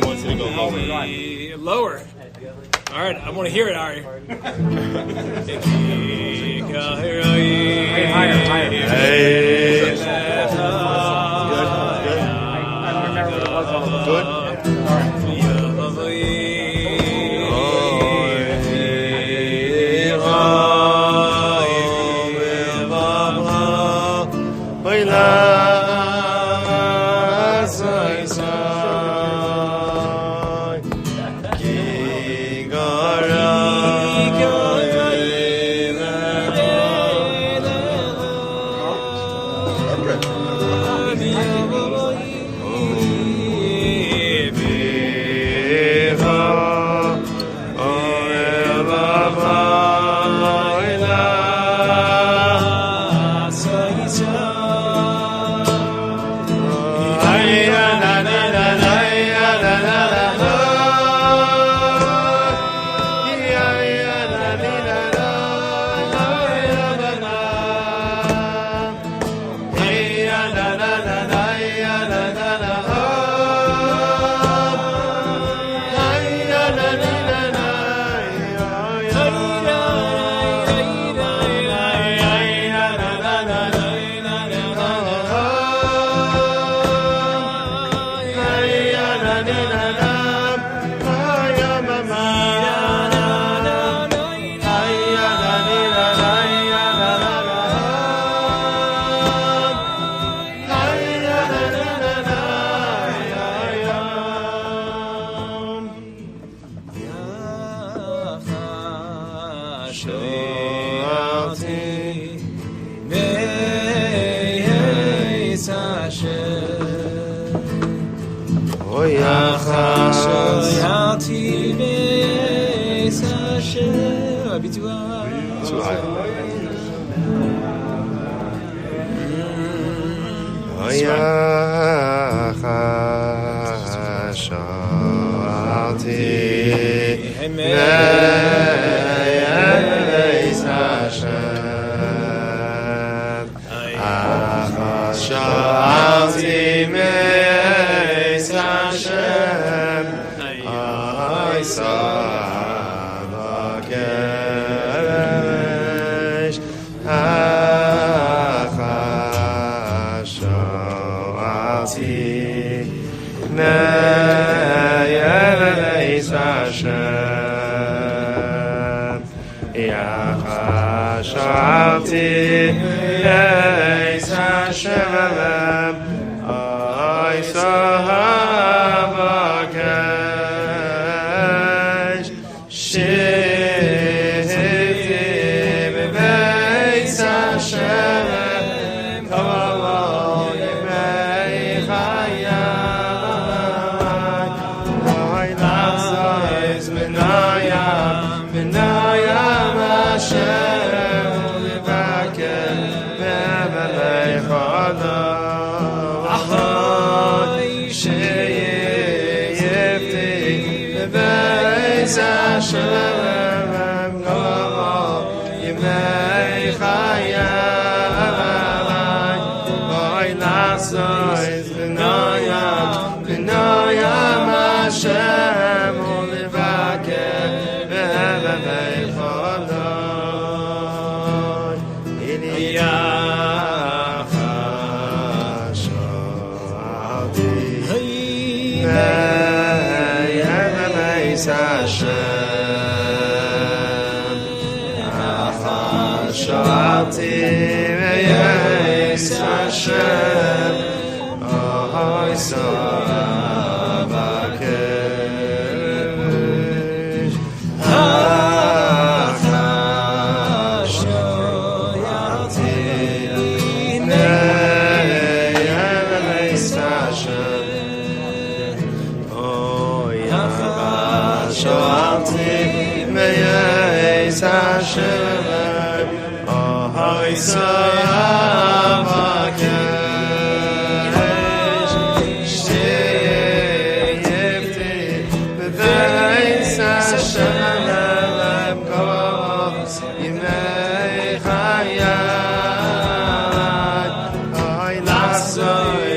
wants you to go lower. Lower. All right, I want to hear it, Ari. Higher. Hey. Good. I don't remember what it was. Good.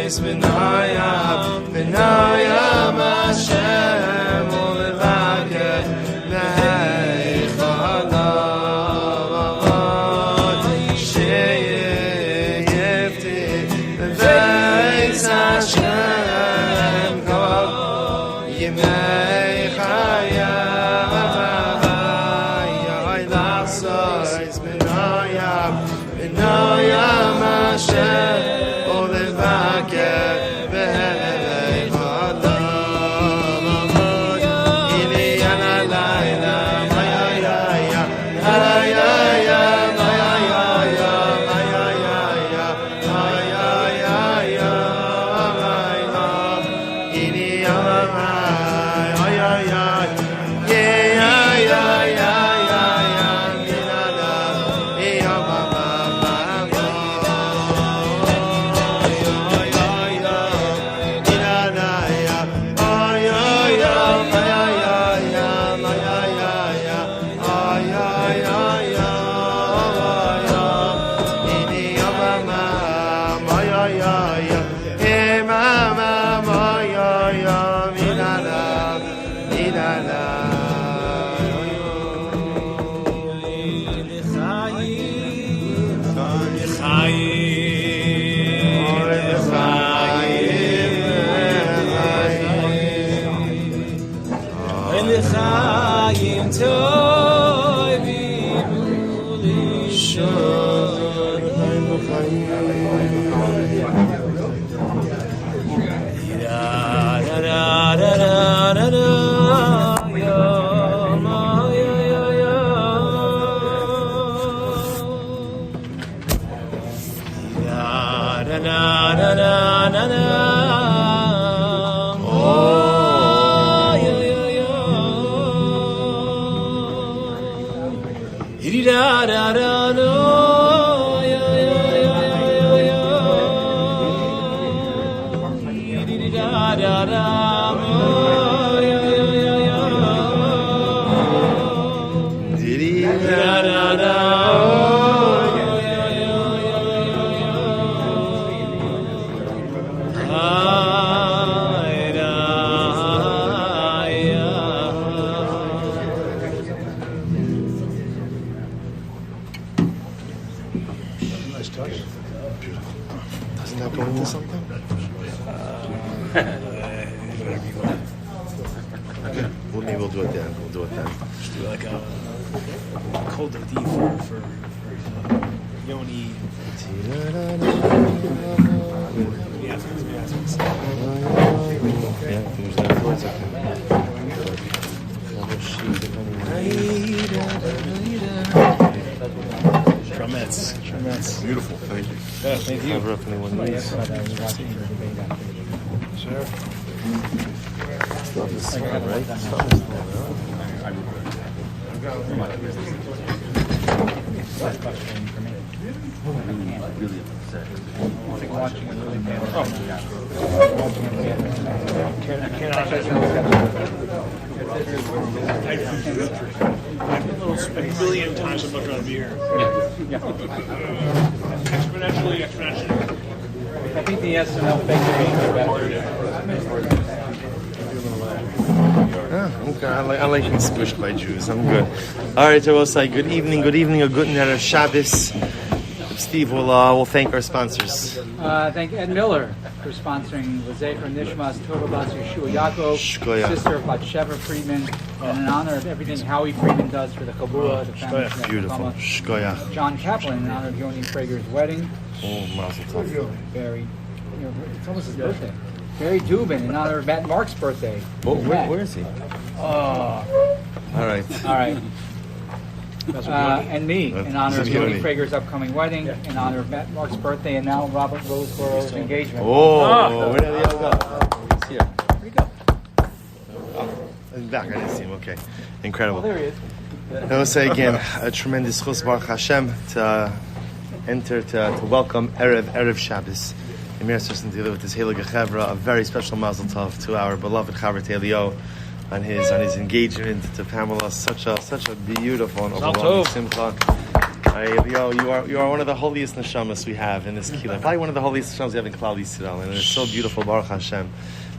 Ois B'noyam B'noyam Hashem U'levakeh V'eicha Adavavot Sheyefti V'eis Hashem Kol Yimei Chayam Yoy Lachsois B'noyam B'noyam Hashem U'levakeh V'eicha Adavavot Iliyan Alayla Mayayaya Mayayaya Mayayaya Mayayaya Mayayaya Iliyan Alayla Doesn't that go into something? Okay. Well, maybe we'll do it then. We'll do it then. Just do like a cold D for Yoni. Yeah, finish that afterwards. Trumettes. Beautiful, thank you. Yeah, thank you. Cover up anyone needs. Sure. Stuff is small, right? Stuff is small, Really upset. A million times as much rather be here. Exponentially. I think the SNL figurines are better. Okay, I like being squished by Jews. I'm good. All right, I will say good evening, a good night of Shabbos. Steve will thank our sponsors. Thank Ed Miller for sponsoring L'Zecher Nishmas Tova Bas Yeshua Yaakov, Shkoyach. sister of Batsheva Friedman, and in honor of everything Howie Friedman does for the Chaburah, the family of Beautiful. Nechama. Shkoyach. John Kaplan in honor of Yoni Prager's wedding. Oh, mazel tov. Barry, it's almost his birthday. Barry Dubin in honor of Matt Mark's birthday. Oh, where is he? Oh. All right. All right. And me, in honor of Yoni Yoni. Prager's upcoming wedding, in honor of Matt Mark's birthday, and now Robert Roseborough's engagement. Oh, where did he go? He's here. Here we go. He's back. I didn't see him. Okay. Incredible. Oh, there he is. I will say again, a tremendous chus Baruch Hashem to enter, to welcome Erev Shabbos. Emir Sisson to live with this Heilige Chevra, a very special mazel tov to our beloved Chaver Telio on his engagement to Pamela. Such a beautiful and overwhelming simcha. You are one of the holiest neshamas we have in this kila. Probably one of the holiest neshamas we have in Klal Yisrael, and it's so beautiful, Baruch Hashem,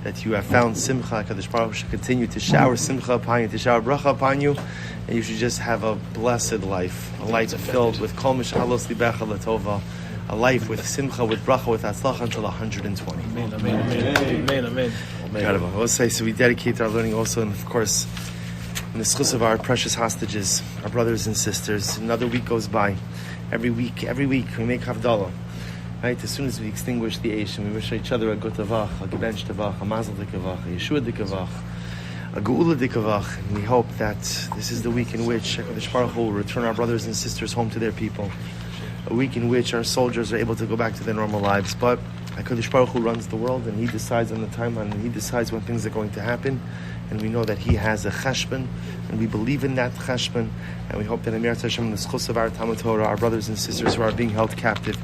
that you have found simcha. Kadosh Baruch Hu should continue to shower simcha upon you, to shower bracha upon you, and you should just have a blessed life, a life filled with kol mishalos libecha latova, a life with simcha, with bracha, with atzlacha until 120. Amen, amen, amen. Incredible. I will say, so we dedicate our learning also, and of course, in the schus of our precious hostages, our brothers and sisters. Another week goes by. Every week we make havdalah. Right? As soon as we extinguish the Eish, we wish each other a good tavach, a gebench tavach, a mazel dikavach, a yeshua dikavach, a geula dikavach. And we hope that this is the week in which HaKadosh Baruch Hu will return our brothers and sisters home to their people. A week in which our soldiers are able to go back to their normal lives. But HaKadosh Baruch Hu runs the world, and He decides on the timeline, and He decides when things are going to happen. And we know that He has a cheshbon, and we believe in that cheshbon, and we hope that Amir Hashem, in the schus of our Talmud Torah, our brothers and sisters who are being held captive,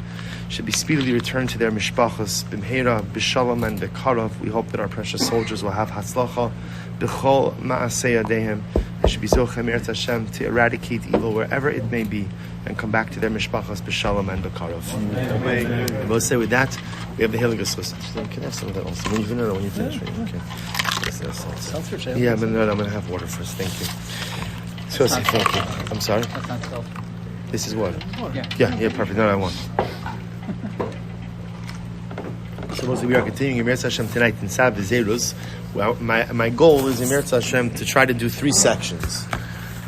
should be speedily returned to their mishpachas, b'mheira, b'shalom, and b'karav. We hope that our precious soldiers will have hatzlacha, b'chol ma'asei yadehem. They should be zocheh Amir Hashem to eradicate evil wherever it may be, and come back to their mishpachas, b'shalom, and b'karav. And we'll say with that, we have the healing of schus. Can I have some of that also? When you finish, right? Okay. Yeah, but no, I'm going to have water first. Thank you. So say thank you. I'm sorry? That's not self. This is water. Yeah. Perfect. No, I want. So mostly we are continuing Emir Hashem tonight in Tzav V'Zeruz. Well, my goal is Emir Hashem to try to do 3 sections.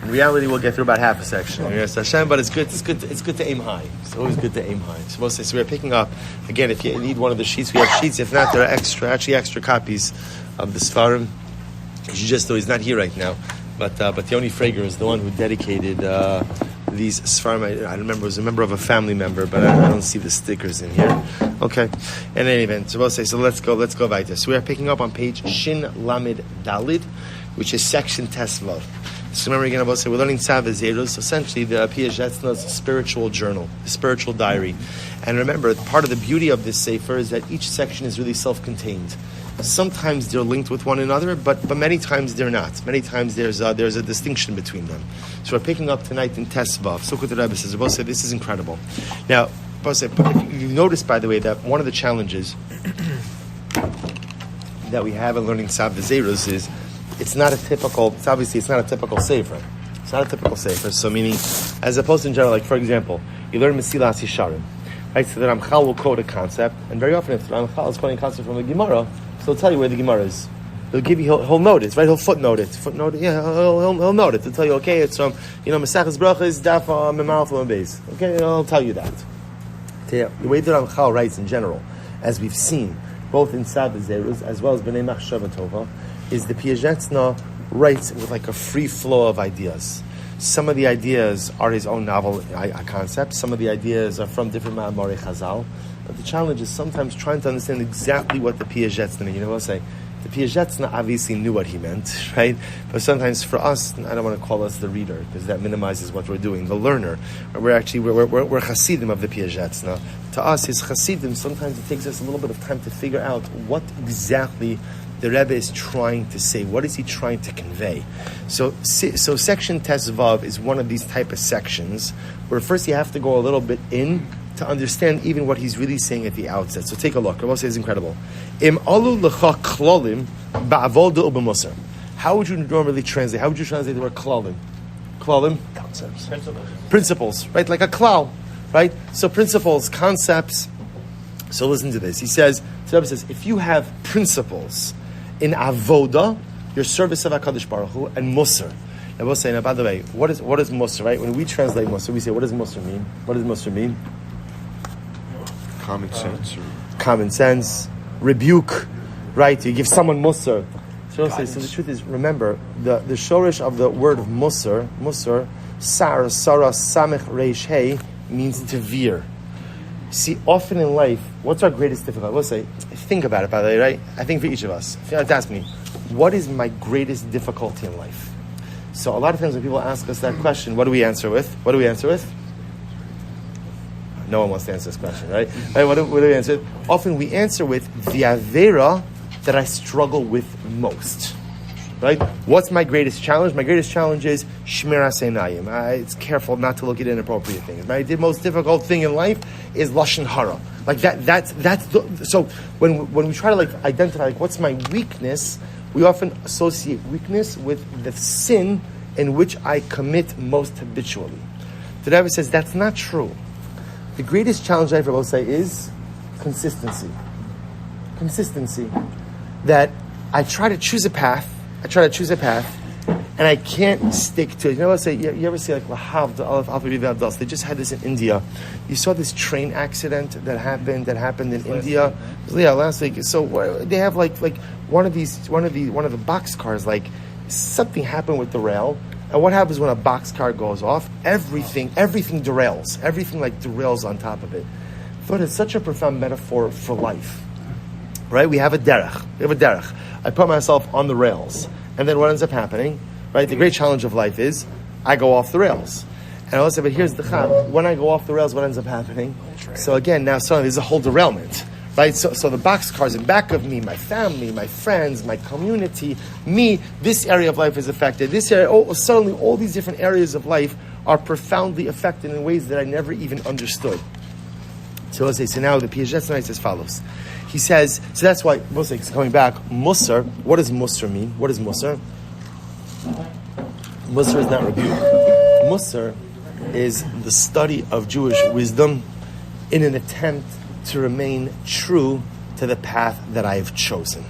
In reality, we'll get through about half a section, Emir Hashem, but it's good to aim high. It's always good to aim high. So we're picking up, again, if you need one of the sheets, we have sheets. If not, there are extra copies of the Sfarim. You should just know he's not here right now, but Yoni Frager is the one who dedicated these Sfarim. I remember it was a member of a family member, but I don't see the stickers in here. Okay. In any event, so let's go weiter. So we are picking up on page Shin Lamed Dalid, which is section Tesvav. So remember again, we're learning Tzav V'Zeruz. Essentially, the Piagetzna's spiritual journal, the spiritual diary. And remember, part of the beauty of this sefer is that each section is really self-contained. Sometimes they're linked with one another, but many times they're not. Many times there's a distinction between them. So we're picking up tonight in Tesvav. Sukkot Rebbe says, this is incredible. Now, you notice, by the way, that one of the challenges that we have in learning Tzav V'Zeruz is it's not a typical sefer. It's not a typical sefer. So meaning, as opposed to in general, like for example, you learn Mesilas Yesharim, right? So the Ramchal will quote a concept, and very often if the Ramchal is quoting a concept from the Gemara, so he'll tell you where the Gemara is. He'll give you, he'll note it, right? He'll footnote it. He'll note it. He'll tell you, okay, it's from, Mesachas Brachas, Daf Memar From Beis. Okay, he'll tell you that. The way the Ramchal writes in general, as we've seen, both in Tzav V'Zeruz as well as B'nai Machshava Tova, is the Piagetna writes with like a free flow of ideas. Some of the ideas are his own novel concepts. Some of the ideas are from different Ma'amorei Chazal. But the challenge is sometimes trying to understand exactly what the Piagetna means. I'll say, the Piagetna obviously knew what he meant, right? But sometimes for us, I don't want to call us the reader, because that minimizes what we're doing, the learner. We're Chassidim of the Piagetna. To us, his Chassidim, sometimes it takes us a little bit of time to figure out what exactly the Rebbe is trying to say. What is he trying to convey? So section Tesvav is one of these type of sections where first you have to go a little bit in to understand even what he's really saying at the outset. So take a look. Rabbi says it's incredible. Im alu lecha klolim ba'avoda u'b'musar. How would you normally translate? How would you translate the word klolim? Klolim? Concepts. Principles, right? Like a klal, right? So principles, concepts. So listen to this. He says, the Rebbe says, if you have principles in avoda, your service of HaKadosh Baruch Hu, and musar. And we'll say, now by the way, what is musar, right? When we translate musar, we say, what does musar mean? What does musar mean? Common sense, rebuke, right? You give someone musar. So the truth is, remember, the shorish of the word of musar, sar, sarah, samech, reish, hey, means to veer. See, often in life, what's our greatest difficulty? We'll say, think about it, by the way, right? I think for each of us. If you have to ask me, what is my greatest difficulty in life? So a lot of times when people ask us that question, what do we answer with? No one wants to answer this question, right? What do we answer with? Often we answer with the avera that I struggle with most. right? What's my greatest challenge? My greatest challenge is shmiras einayim. It's careful not to look at inappropriate things. My most difficult thing in life is lashon hara. Like so when we try to identify what's my weakness, we often associate weakness with the sin in which I commit most habitually. The Rebbe says that's not true. The greatest challenge I ever will say is consistency. Consistency. That I try to choose a path, and I can't stick to it. You know what I say? You ever see Lahav, they just had this in India. You saw this train accident that happened in India. Yeah, last week. So they have like one of the boxcars, something happened with the rail. And what happens when a boxcar goes off? Everything derails. Everything derails on top of it. I thought it's such a profound metaphor for life. Right? We have a derech. I put myself on the rails. And then what ends up happening? Right? The great challenge of life is I go off the rails. And I also say, but here's the chab. When I go off the rails, what ends up happening? So again, now suddenly there's a whole derailment. Right? So the boxcars in back of me, my family, my friends, my community, me, this area of life is affected. This area, suddenly all these different areas of life are profoundly affected in ways that I never even understood. So let's say, now the Piaget writes as follows. He says, so that's why, Musar, coming back, Musar, what does Musar mean? What is Musar? Musar is not rebuke. Musar is the study of Jewish wisdom in an attempt to remain true to the path that I have chosen.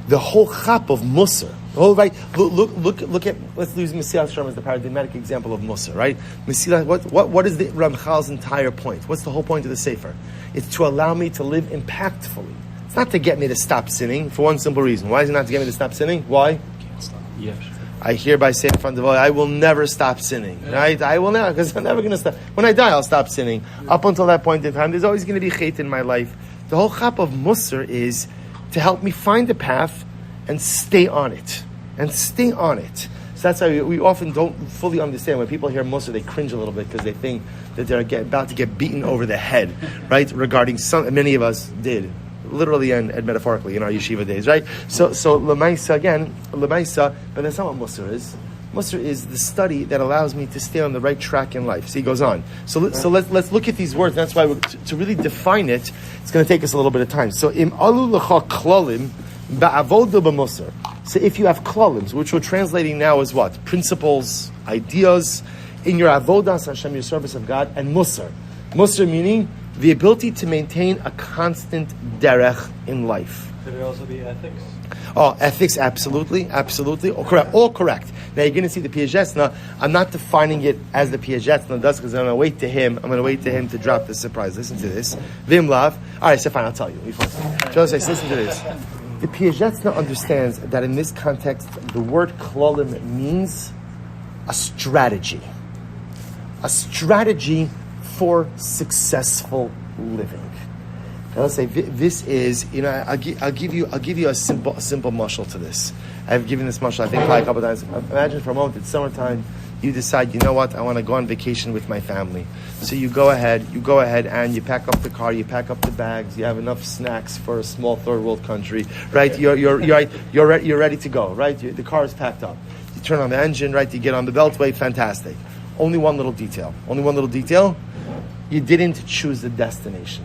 The whole chap of Musar, look at, let's use Mesilas Yesharim as the paradigmatic example of Musar, right? Mesilas, what is the Ramchal's entire point? What's the whole point of the Sefer? It's to allow me to live impactfully. It's not to get me to stop sinning, for one simple reason. Why is it not to get me to stop sinning? Why? Can't stop. Yeah. I hereby say in front of all, I will never stop sinning, right? I will never, because I'm never going to stop. When I die, I'll stop sinning. Up until that point in time, there's always going to be chait in my life. The whole chap of Musar is to help me find the path and stay on it. So that's why we often don't fully understand. When people hear Musar, they cringe a little bit because they think that they're about to get beaten over the head, right? Regarding many of us did. Literally and metaphorically in our yeshiva days, right? So Lemaisa, but that's not what Musar is. Musar is the study that allows me to stay on the right track in life. So he goes on. So let's look at these words. That's why to really define it, it's going to take us a little bit of time. So im alu lecha klalim ba'avoda b'musar. So if you have klalims, which we're translating now as what? Principles, ideas in your avodas Hashem, your service of God, and musar. Musar meaning the ability to maintain a constant derech in life. Could it also be ethics? Oh, ethics, absolutely. All correct. Now you're going to see the Piaget. I'm not defining it as the Piaget does because I'm going to wait to him. I'm going to wait to him to drop the surprise. Listen to this. Vim Lav. All right, so fine, I'll tell you. Joseph, listen to this. The Piaget understands that in this context, the word klolim means a strategy. A strategy for successful living. Now let's say this is, I'll give you a simple mashal to this. I've given this mashal, I think, probably a couple of times. Imagine for a moment, it's summertime, you decide, you know what, I want to go on vacation with my family. So you go ahead and you pack up the car, you pack up the bags, you have enough snacks for a small third world country, right? You're ready to go, right? The car is packed up. You turn on the engine, right? You get on the beltway, fantastic. Only one little detail. You didn't choose the destination.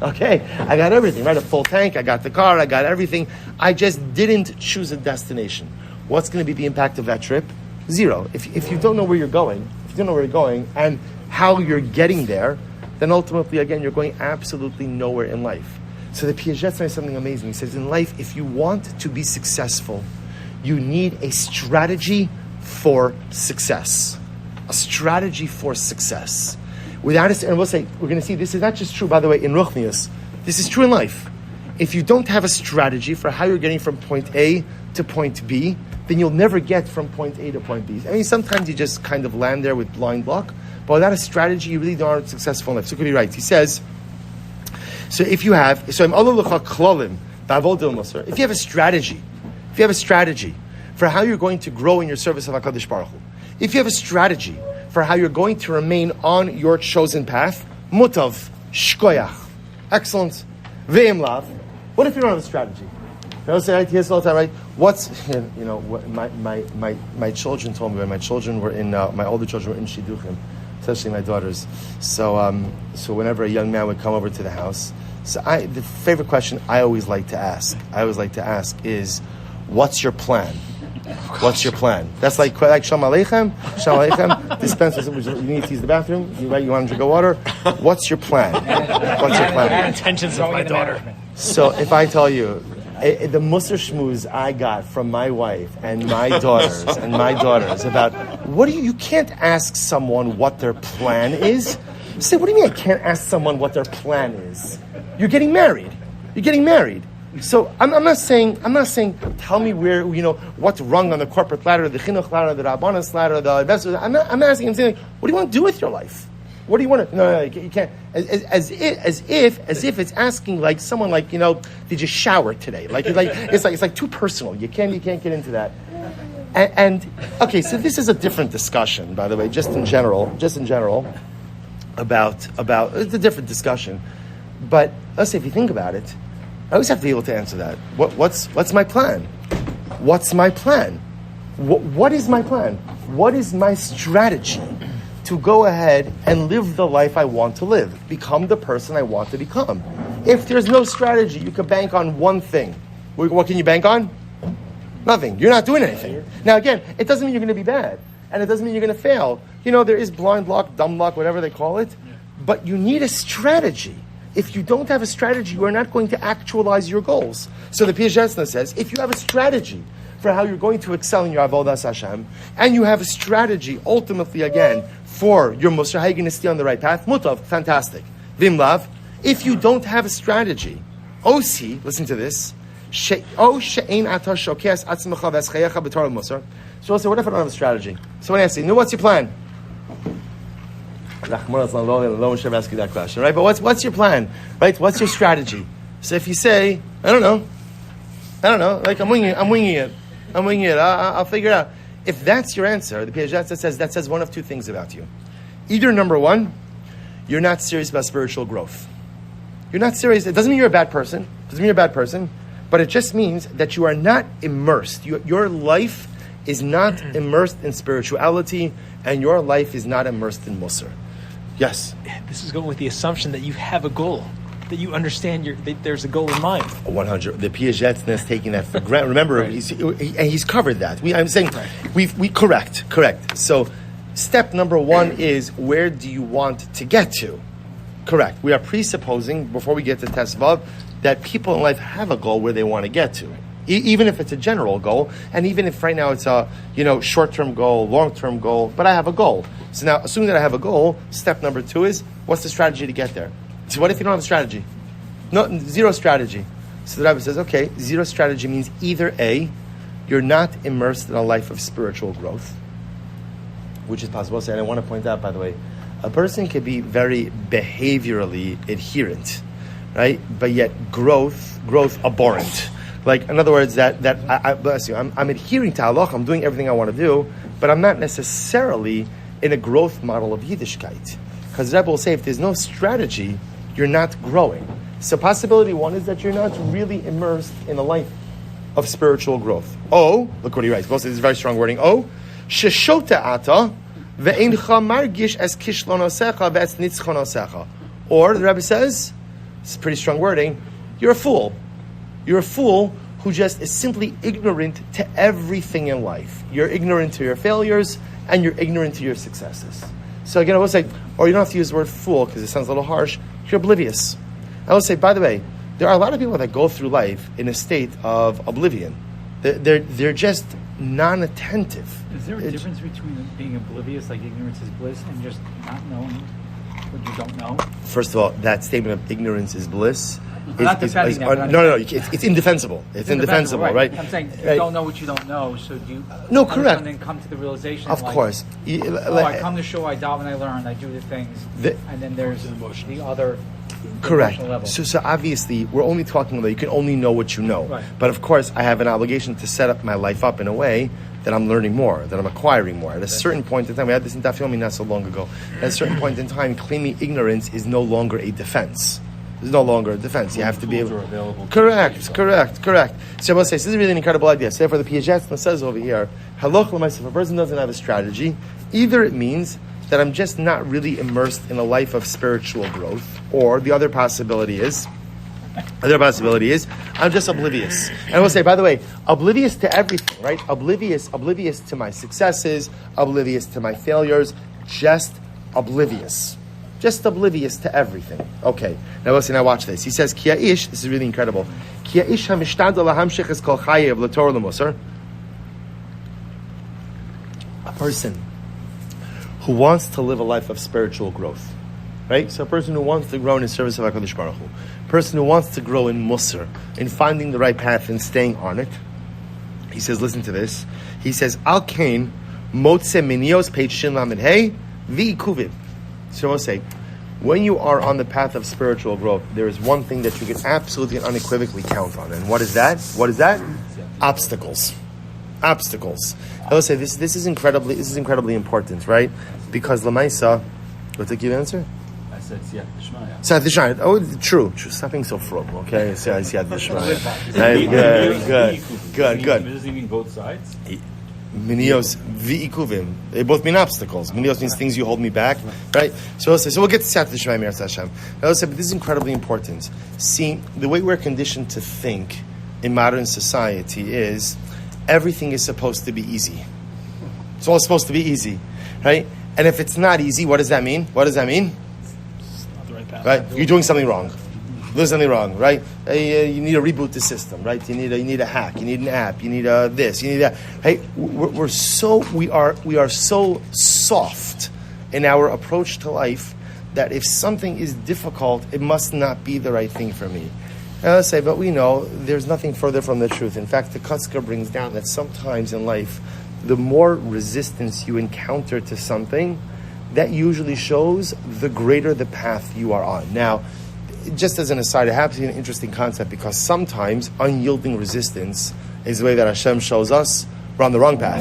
Okay, I got everything, right? A full tank, I got the car, I got everything. I just didn't choose a destination. What's going to be the impact of that trip? Zero. If you don't know where you're going, and how you're getting there, then ultimately, again, you're going absolutely nowhere in life. So the Piaget says something amazing. He says, in life, if you want to be successful, you need a strategy for success. A strategy for success. Without it, and we're going to see this is not just true, by the way, in Ruchnius. This is true in life. If you don't have a strategy for how you're getting from point A to point B, then you'll never get from point A to point B. I mean, sometimes you just kind of land there with blind luck, but without a strategy, you really aren't successful in life. So it could be right. He says, if you have a strategy for how you're going to grow in your service of HaKadosh Baruch Hu, if you have a strategy for how you're going to remain on your chosen path, mutav, shkoyach, excellent, ve'im lav. What if you don't have a strategy? I say, I hear this all the time, right? My children told me when my children were in, my older children were in Shidduchim, especially my daughters. So whenever a young man would come over to the house, the favorite question I always like to ask is, what's your plan? What's your plan? That's like Shalom Aleichem, Shalom Aleichem. Dispense, you need to use the bathroom. You want to drink water. What's your plan? What's your plan? Intentions of my daughter. So if I tell you, the Musar Shmooze I got from my wife and my daughters about you can't ask someone what their plan is. You say, what do you mean I can't ask someone what their plan is? You're getting married. So I'm not saying tell me where what's rung on the corporate ladder, the chinuch ladder, the rabbanos ladder, the investors. I'm not asking. I'm saying, what do you want to do with your life? What do you want to? No, you can't. As if it's asking like someone like did you shower today? It's like too personal. You can't get into that. And okay, so this is a different discussion, by the way. Just in general, about it's a different discussion. But let's say if you think about it, I always have to be able to answer that. What's my plan? What's my plan? What is my plan? What is my strategy to go ahead and live the life I want to live? Become the person I want to become. If there's no strategy, you can bank on one thing. What can you bank on? Nothing. You're not doing anything. Now again, it doesn't mean you're going to be bad. And it doesn't mean you're going to fail. There is blind luck, dumb luck, whatever they call it. But you need a strategy. If you don't have a strategy, you are not going to actualize your goals. So the Piagetna says, if you have a strategy for how you're going to excel in your Avodas Hashem, and you have a strategy, ultimately, again, for your Musar, how you're going to stay on the right path, mutav, fantastic. Vimlav, if you don't have a strategy, osi, listen to this, so I'll say, what if I don't have a strategy? So when I say, what's your plan? Should ask you that question, right? But what's your plan, right? What's your strategy? So if you say, I don't know, like I'm winging it, I'll figure it out. If that's your answer, the Piaget says one of two things about you. Either number one, you're not serious about spiritual growth. You're not serious. It doesn't mean you're a bad person. But it just means that you are not immersed. Your life is not immersed in spirituality, and your life is not immersed in Musar. Yes? This is going with the assumption that you have a goal, that you understand that there's a goal in mind. 100. The Piagetna is taking that for granted. Remember, right. he's covered that. I'm saying, we correct. So, step number one is, where do you want to get to? Correct. We are presupposing, before we get to Tzav V'Zeruz, that people in life have a goal where they want to get to. Even if it's a general goal, and even if right now it's a short-term goal, long-term goal, but I have a goal. So now, assuming that I have a goal, step number two is, what's the strategy to get there? So what if you don't have a strategy? No, zero strategy. So the Rebbe says, okay, zero strategy means either A, you're not immersed in a life of spiritual growth, which is possible. And I want to point out, by the way, a person can be very behaviorally adherent, right? But yet growth abhorrent. Like, in other words, that I bless you, I'm adhering to halach, I'm doing everything I want to do, but I'm not necessarily in a growth model of Yiddishkeit. Because the Rebbe will say, if there's no strategy, you're not growing. So possibility one is that you're not really immersed in a life of spiritual growth. Oh, look what he writes. This is very strong wording. Oh, sheshota ata ve'eincha margish es kishlonosecha ve'es nitzchonosecha. Or, the Rebbe says, it's pretty strong wording, you're a fool. You're a fool who just is simply ignorant to everything in life. You're ignorant to your failures, and you're ignorant to your successes. So again, I will say, or you don't have to use the word fool because it sounds a little harsh, you're oblivious. I will say, by the way, there are a lot of people that go through life in a state of oblivion. They're just non-attentive. Is there a difference between being oblivious, like ignorance is bliss, and just not knowing what you don't know? First of all, that statement of ignorance is bliss. It's indefensible. It's indefensible, right? I'm saying you don't know what you don't know, so do you? No, correct. And then come to the realization. Of course. I come to show, I daven, I learn, I do the things, and then there's the other. Correct. So obviously, we're only talking about you can only know what you know. Right. But of course, I have an obligation to set up my life up in a way that I'm learning more, that I'm acquiring more. At a certain point in time, we had this in Daf Yomi not so long ago. At a certain point in time, claiming ignorance is no longer a defense. There's no longer a defense. You have to be able. Correct. So I will say, this is really an incredible idea. So therefore, the Piaget says over here, halach l'maisa, if a person doesn't have a strategy, either it means that I'm just not really immersed in a life of spiritual growth, or the other possibility is I'm just oblivious. And I will say, by the way, oblivious to everything, right? Oblivious to my successes, oblivious to my failures, just oblivious. Just oblivious to everything. Okay. Now listen, now watch this. He says, Ki ha'ish, this is really incredible. Ki ha'ish ha'mishtadel lahamshich es kol chayev l'torah l'musar. A person who wants to live a life of spiritual growth. Right? So a person who wants to grow in the service of HaKadosh Baruch Hu. A person who wants to grow in musar, in finding the right path and staying on it. He says, listen to this. He says, Al Kain motze minios page shin lamed hey v'ikuvim. So I'll say, when you are on the path of spiritual growth, there is one thing that you can absolutely and unequivocally count on. And what is that? Obstacles. I'll say this is incredibly important, right? Because Lamaisa, what's the key answer? I said Siyat D'Shmaya. Siyat D'Shmaya. Oh, true. Stop being so from, okay? Siyat D'Shmaya. Good. Does he mean both sides? Minios v'ikuvim. They both mean obstacles. Minios means things you hold me back, right? So we'll get to Siyat D'Shmaya, Mir Hashem. I'll say, but this is incredibly important. See, the way we're conditioned to think in modern society is everything is supposed to be easy. It's all supposed to be easy, right? And if it's not easy, what does that mean? Not the right path. Right? You're doing something wrong. There's something wrong, right? You need to reboot the system, right? You need a hack. You need an app. You need this. You need that. Hey, we are so soft in our approach to life that if something is difficult, it must not be the right thing for me. And let's say, but we know there's nothing further from the truth. In fact, the Kotzker brings down that sometimes in life, the more resistance you encounter to something, that usually shows the greater the path you are on. Now, just as an aside, it happens to be an interesting concept because sometimes unyielding resistance is the way that Hashem shows us we're on the wrong path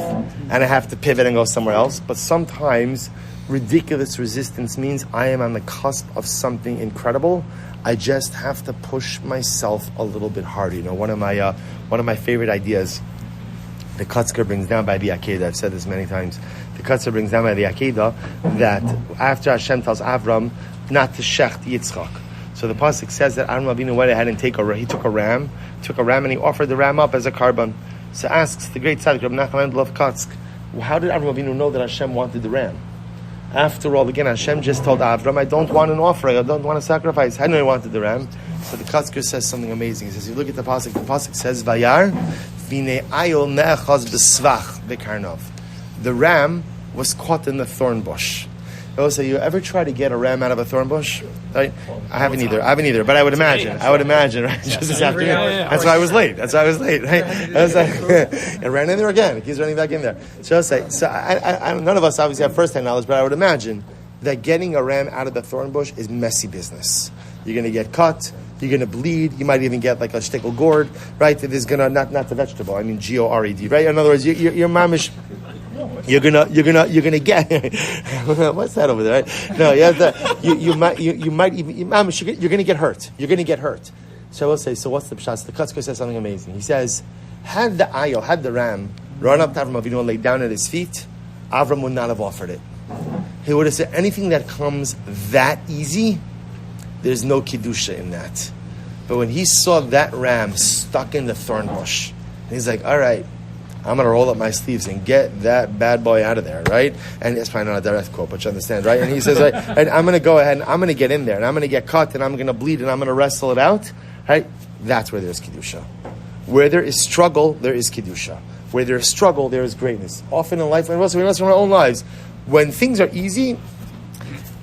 and I have to pivot and go somewhere else. But sometimes ridiculous resistance means I am on the cusp of something incredible. I just have to push myself a little bit harder. You know, one of my favorite ideas the Kotzker brings down by the Akedah, I've said this many times, the Kotzker brings down by the Akedah that after Hashem tells Avram not to shecht Yitzchak. So the pasuk says that Avram Avinu went ahead and took a ram and he offered the ram up as a carbon. So asks the great tzaddik Reb Nachman Lov Kotzk, how did Avram Avinu know that Hashem wanted the ram? After all, again, Hashem just told Avram, I don't want an offering, I don't want a sacrifice. How do I wanted the ram? So the Kotzker says something amazing. He says, you look at the pasuk says, Vayar, Vine ayol ne'achaz b'svach v'karnov. The ram was caught in the thorn bush. So you ever try to get a ram out of a thorn bush? Right? I haven't either, but I would imagine, right? Just this afternoon. That's why I was late, right? I was like, I ran in there again. He's running back in there. So none of us obviously have first-hand knowledge, but I would imagine that getting a ram out of the thorn bush is messy business. You're going to get cut. You're going to bleed. You might even get like a shtickle gourd, right? It is going to not the vegetable. I mean Gored, right? In other words, your mamish. You're gonna get. What's that over there? Right? No, you might even. You're gonna get hurt. So I will say. So what's the pshat? The Kotzker says something amazing. He says, had the ram run up to Avram Avinu and lay down at his feet, Avram would not have offered it. He would have said, anything that comes that easy, there's no kedusha in that. But when he saw that ram stuck in the thorn bush, he's like, all right, I'm going to roll up my sleeves and get that bad boy out of there, right? And it's probably not a direct quote, but you understand, right? And he says, right, and I'm going to go ahead and I'm going to get in there and I'm going to get cut and I'm going to bleed and I'm going to wrestle it out, right? That's where there's kedusha. Where there is struggle, there is kedusha. Where there is struggle, there is greatness. Often in life, and also in our own lives, when things are easy,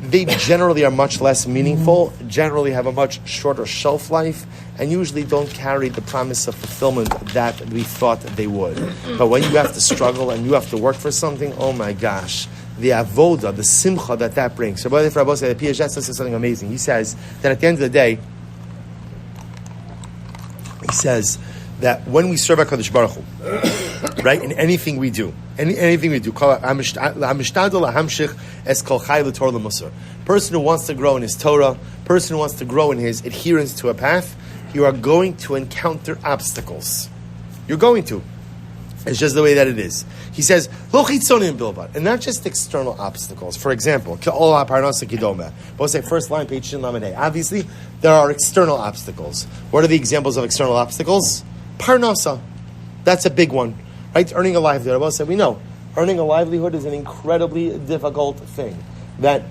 they generally are much less meaningful, generally have a much shorter shelf life, and usually don't carry the promise of fulfillment that we thought they would. But when you have to struggle and you have to work for something, oh my gosh, the avoda, the simcha that brings. So, the Piaget says something amazing. He says that at the end of the day, he says that when we serve HaKadosh Baruch Hu, right? In anything we do. Anything we do. Person who wants to grow in his Torah, person who wants to grow in his adherence to a path, you are going to encounter obstacles. You're going to. It's just the way that it is. He says, and not just external obstacles. For example, we'll say first line, page Shin Lamed Hey. Obviously, there are external obstacles. What are the examples of external obstacles? Parnasa. That's a big one. Right? Earning a livelihood. We'll say, we know, earning a livelihood is an incredibly difficult thing that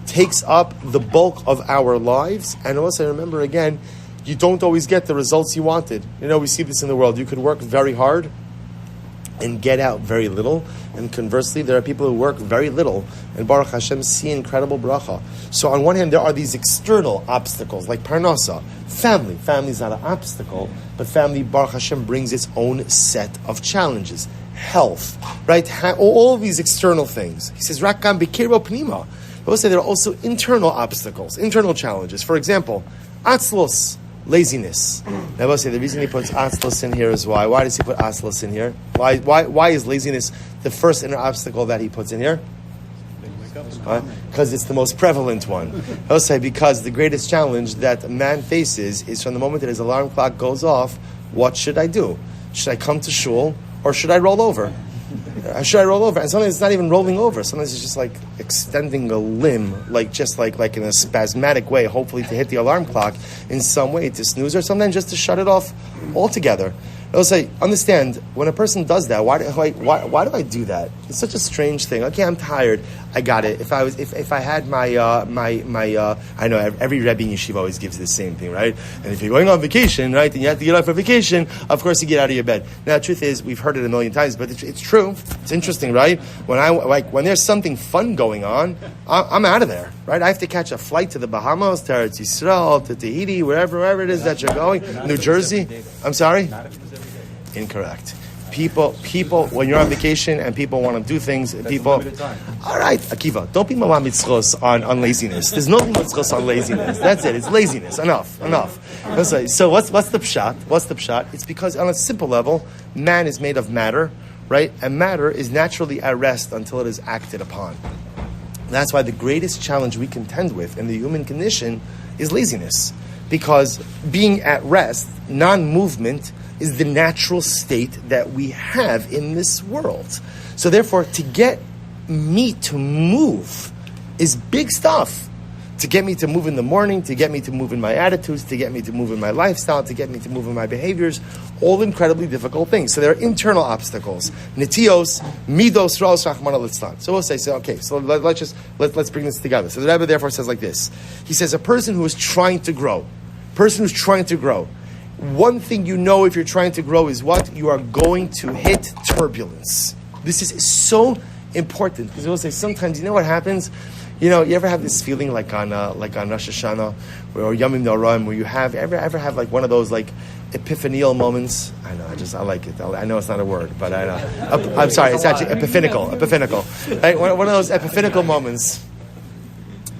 takes up the bulk of our lives. And also, remember again, you don't always get the results you wanted. We see this in the world. You could work very hard and get out very little. And conversely, there are people who work very little and Baruch Hashem see incredible bracha. So on one hand, there are these external obstacles like Parnasa. Family. Family is not an obstacle, but family, Baruch Hashem, brings its own set of challenges. Health, right? All of these external things. He says, Rakam bikirbo pnima. But we'll say there are also internal obstacles, internal challenges. For example, atzlos. Laziness. Now, we'll say the reason he puts atzlos in here is why. Why does he put atzlos in here? Why is laziness the first inner obstacle that he puts in here? Because it's the most prevalent one. I'll say because the greatest challenge that man faces is from the moment that his alarm clock goes off, what should I do? Should I come to shul or should I roll over? And sometimes it's not even rolling over. Sometimes it's just like extending a limb, like in a spasmodic way, hopefully to hit the alarm clock in some way, to snooze, or sometimes just to shut it off altogether. I'll say, understand, when a person does that, why do I do that? It's such a strange thing. Okay, I'm tired. I got it. If I had my I know every Rebbe in Yeshiva always gives the same thing, right? And if you're going on vacation, right, and you have to get out for vacation, of course you get out of your bed. Now, the truth is, we've heard it a million times, but it's true. It's interesting, right? When there's something fun going on, I'm out of there, right? I have to catch a flight to the Bahamas, to Eretz Yisrael, to Tahiti, wherever it is that you're going. New Jersey. I'm sorry? Incorrect. People, when you're on vacation and people want to do things, all right, Akiva, don't be mama mitzchos on laziness. There's no mitzchos on laziness. That's it. It's laziness. Enough. So what's the pshat? What's the pshat? It's because on a simple level, man is made of matter, right? And matter is naturally at rest until it is acted upon. That's why the greatest challenge we contend with in the human condition is laziness. Because being at rest, non-movement, is the natural state that we have in this world. So therefore, to get me to move is big stuff. To get me to move in the morning, to get me to move in my attitudes, to get me to move in my lifestyle, to get me to move in my behaviors, all incredibly difficult things. So there are internal obstacles. Nitios, midos, raos, rachmana litzlan. So we'll say, let's bring this together. So the Rebbe therefore says like this. He says, a person who is trying to grow, one thing you know if you're trying to grow is what? You are going to hit turbulence. This is so important because we'll say sometimes, you know what happens? You ever have this feeling like on Rosh Hashanah or Yomim Noraim where you ever have like one of those like epiphanial moments? I know, I like it. I know it's not a word, but I know. I'm sorry, it's actually epiphanical. Right? One of those epiphanical moments.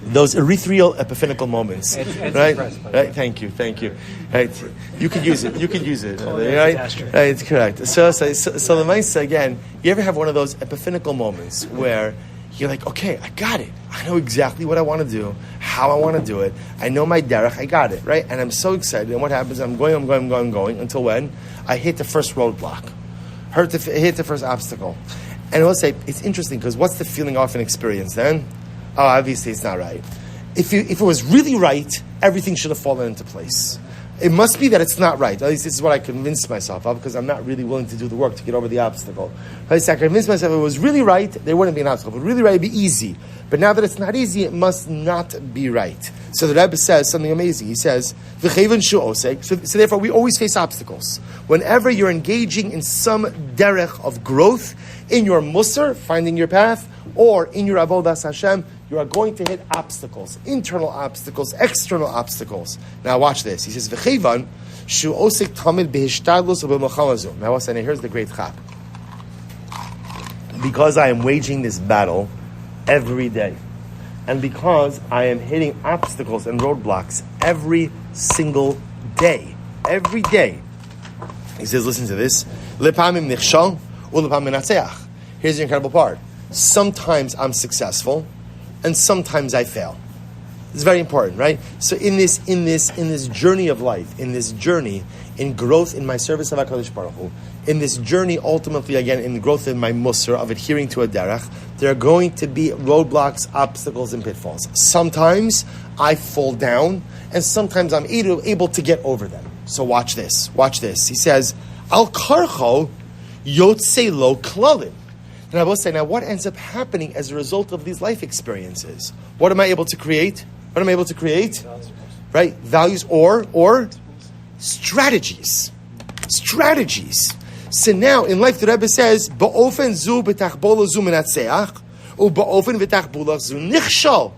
Those erythreal epiphanical moments, right? Right? Thank you. Right? You could use it. Right? Right? It's correct. So the Maisa again. You ever have one of those epiphanical moments where you're like, okay, I got it. I know exactly what I want to do, how I want to do it. I know my derech. I got it, right? And I'm so excited. And what happens? I'm going until when I hit the first roadblock, hit the first obstacle. And we'll say it's interesting because what's the feeling often experienced then? Oh, obviously it's not right. If it was really right, everything should have fallen into place. It must be that it's not right. At least this is what I convinced myself of because I'm not really willing to do the work to get over the obstacle. I convinced myself if it was really right, there wouldn't be an obstacle. If it was really right, it'd be easy. But now that it's not easy, it must not be right. So the Rebbe says something amazing. He says, so therefore we always face obstacles. Whenever you're engaging in some derech of growth, in your musar, finding your path, or in your avodas Hashem, you are going to hit obstacles, internal obstacles, external obstacles. Now watch this. He says, "V'cheivan shu osik tamid behishtalus u'b'machamazu." Now what's that? Here's the great chap. Because I am waging this battle every day, and because I am hitting obstacles and roadblocks every single day, he says, listen to this. Lepamim nichshal Here's the incredible part. Sometimes I'm successful, and sometimes I fail. It's very important, right? So in this journey of life, in this journey in growth in my service of HaKadosh Baruch Hu, in this journey ultimately again in the growth in my musar of adhering to a derech, there are going to be roadblocks, obstacles, and pitfalls. Sometimes I fall down, and sometimes I'm able to get over them. So watch this. He says, Al karcho yotze lo klalim. And I will say, now what ends up happening as a result of these life experiences? What am I able to create? Right? Values or strategies. So now in life the Rebbe says, Ba'ofen zu b'tachbola zu menatzeach, u ba'ofen v'tachbola zu nichshal.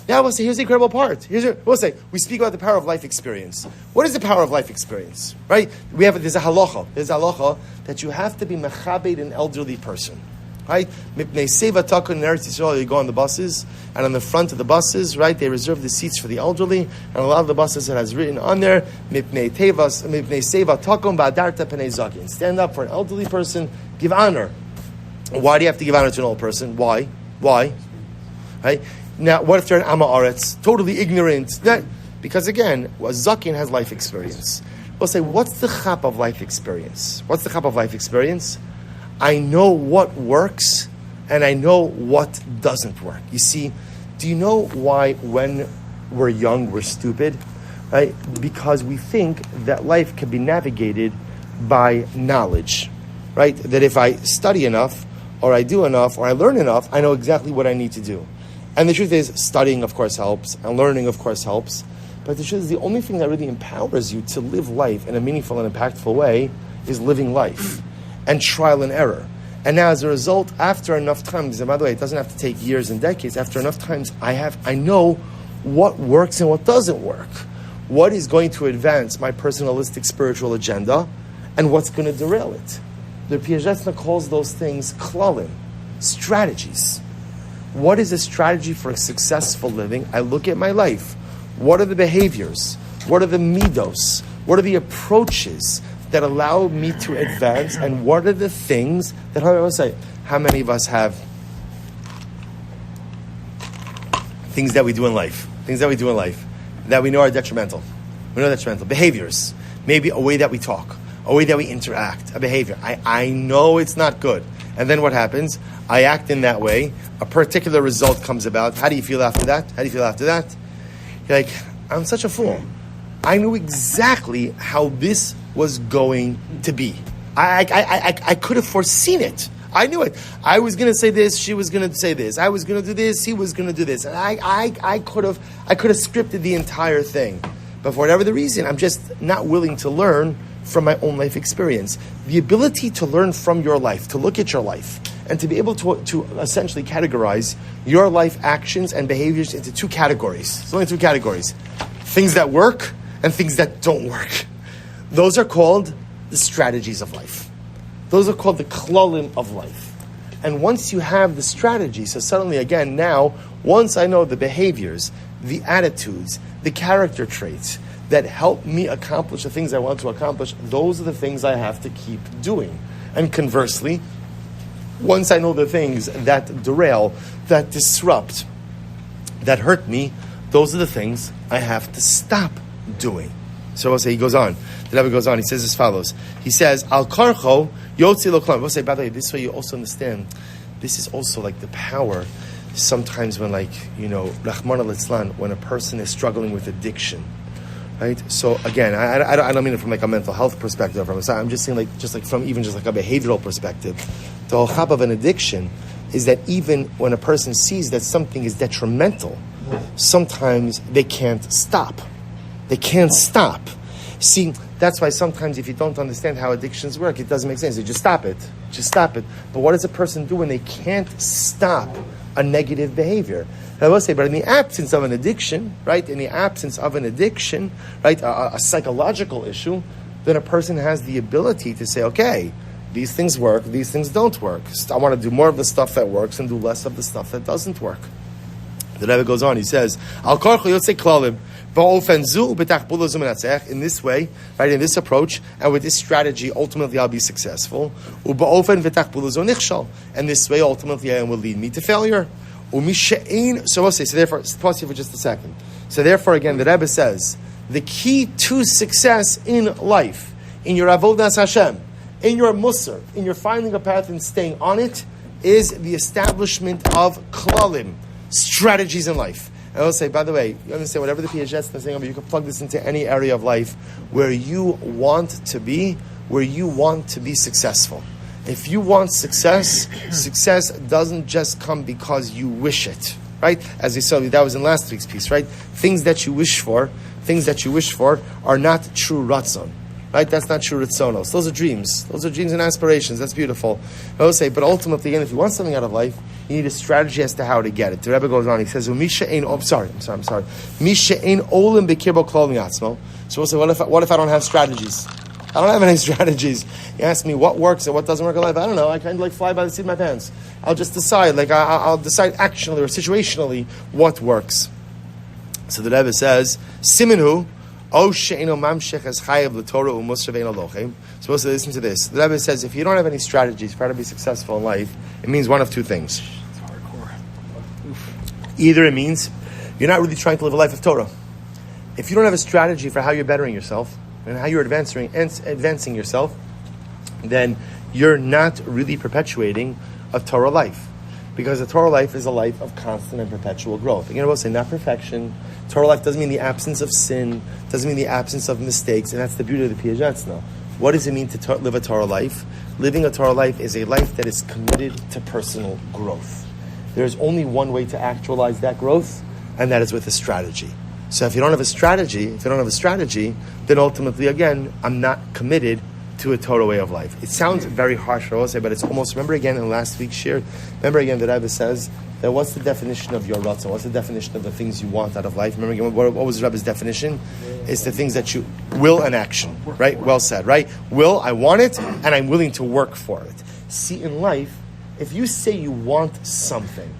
Now we'll say, here's the incredible part. We'll say, we speak about the power of life experience. What is the power of life experience? Right? There's a halacha that you have to be mechabed an elderly person. Right? Mipnei seva takun in Eretz Yisrael, you go on the buses, and on the front of the buses, right, they reserve the seats for the elderly, and a lot of the buses it has written on there, Mipnei seva takun ba'adarta penei zakin. Stand up for an elderly person, give honor. Why do you have to give honor to an old person? Why? Right? Now, what if they're an Amma Aretz, totally ignorant? Because again, a zakin has life experience. We'll say, what's the chap of life experience? I know what works, and I know what doesn't work. You see, do you know why when we're young, we're stupid? Right? Because we think that life can be navigated by knowledge. Right? That if I study enough, or I do enough, or I learn enough, I know exactly what I need to do. And the truth is, studying, of course, helps, and learning, of course, helps. But the truth is, the only thing that really empowers you to live life in a meaningful and impactful way is living life. And trial and error. And now as a result, after enough times, and by the way, it doesn't have to take years and decades, after enough times, I know what works and what doesn't work. What is going to advance my personalistic spiritual agenda, and what's going to derail it. The Piagetna calls those things klalim, strategies. What is a strategy for a successful living? I look at my life. What are the behaviors? What are the midos? What are the approaches that allow me to advance, and what are the things that, how do I say, how many of us have things that we do in life that we know are detrimental? Behaviors, maybe a way that we talk, a way that we interact, a behavior. I know it's not good. And then what happens? I act in that way. A particular result comes about. How do you feel after that? You're like, I'm such a fool. I knew exactly how this was going to be. I could have foreseen it. I knew it. I was going to say this, she was going to say this. I was going to do this, he was going to do this. And I could have scripted the entire thing. But for whatever the reason, I'm just not willing to learn from my own life experience. The ability to learn from your life, to look at your life, and to be able to essentially categorize your life actions and behaviors into two categories. It's only two categories. Things that work and things that don't work. Those are called the strategies of life. Those are called the klalim of life. And once you have the strategy, so suddenly again now, once I know the behaviors, the attitudes, the character traits that help me accomplish the things I want to accomplish, those are the things I have to keep doing. And conversely, once I know the things that derail, that disrupt, that hurt me, those are the things I have to stop doing. So we'll say, he goes on. The Rebbe goes on. He says as follows. He says, Al karcho yotzi lo klam. We'll say, by the way, this way you also understand, this is also like the power sometimes when, like, Rahman al-Islan, when a person is struggling with addiction. Right? So again, I don't mean it from like a mental health perspective. I'm just saying from a behavioral perspective. The whole chap of an addiction is that even when a person sees that something is detrimental, sometimes they can't stop. See, that's why sometimes if you don't understand how addictions work, it doesn't make sense. You just stop it. But what does a person do when they can't stop a negative behavior? I will say, but in the absence of an addiction, right? A psychological issue, then a person has the ability to say, okay, these things work, these things don't work. I want to do more of the stuff that works and do less of the stuff that doesn't work. The Rebbe goes on, he says, Al karcho yotzei klalim, In this way, right, in this approach, and with this strategy, ultimately I'll be successful. And this way, ultimately, it will lead me to failure. So we'll say, so therefore, pause here for just a second. So therefore, again, the Rebbe says, the key to success in life, in your avodas Hashem, in your musar, in your finding a path and staying on it, is the establishment of klalim, strategies in life. And I'll say, by the way, you understand, whatever the Piaget's is saying, you can plug this into any area of life where you want to be successful. If you want success, success doesn't just come because you wish it, right? As we saw, that was in last week's piece, right? Things that you wish for are not true ratzon, right? That's not true ritzonos. Those are dreams. Those are dreams and aspirations. That's beautiful. I will say, but ultimately, again, if you want something out of life, you need a strategy as to how to get it. The Rebbe goes on. He says, "Misha ein Misha ein olim bekirbo klol miatzmo." So we'll say, what if I don't have strategies? I don't have any strategies. You ask me what works and what doesn't work in life. I don't know. I kind of fly by the seat of my pants. I'll just decide. I'll decide actionally or situationally what works. So the Rebbe says, "Simenu o she'eno mamshech es chayav l'Torah u'musar ve'eno lochem." So we'll say, listen to this. The Rebbe says, if you don't have any strategies for how to be successful in life, it means one of two things. It's hardcore. Either it means you're not really trying to live a life of Torah. If you don't have a strategy for how you're bettering yourself and how you're advancing yourself, then you're not really perpetuating a Torah life. Because a Torah life is a life of constant and perpetual growth. Again, I will say, not perfection. Torah life doesn't mean the absence of sin, doesn't mean the absence of mistakes, and that's the beauty of the Piaget's now. What does it mean to live a Torah life? Living a Torah life is a life that is committed to personal growth. There's only one way to actualize that growth, and that is with a strategy. So if you don't have a strategy, then ultimately, again, I'm not committed to a Torah way of life. It sounds very harsh, I will say, but it's almost, remember again in last week's shir, the Rebbe says that what's the definition of your ratzon? What's the definition of the things you want out of life? Remember again, what was Rebbe's definition? It's the things that you will and action, right? Well said, right? Will, I want it, and I'm willing to work for it. See, in life, if you say you want something,